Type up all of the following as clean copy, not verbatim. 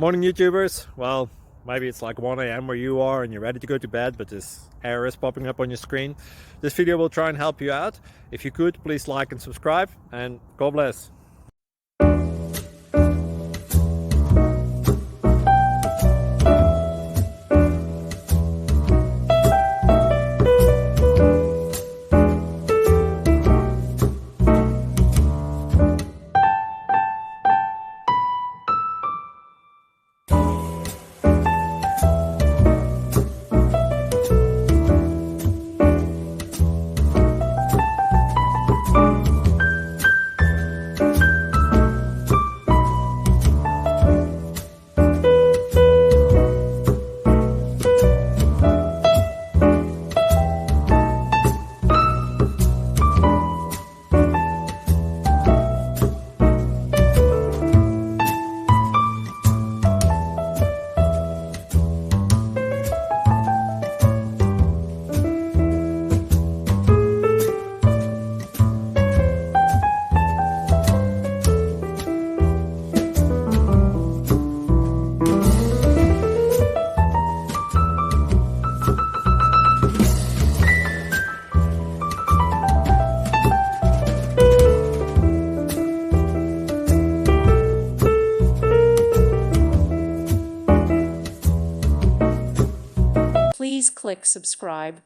Morning YouTubers. Well, maybe it's like 1 a.m. where you are and you're ready to go to bed, but this error is popping up on your screen. This video will try and help you out. If you could, please like and subscribe, and God bless. Please click subscribe.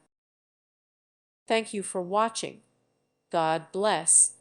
Thank you for watching. God bless.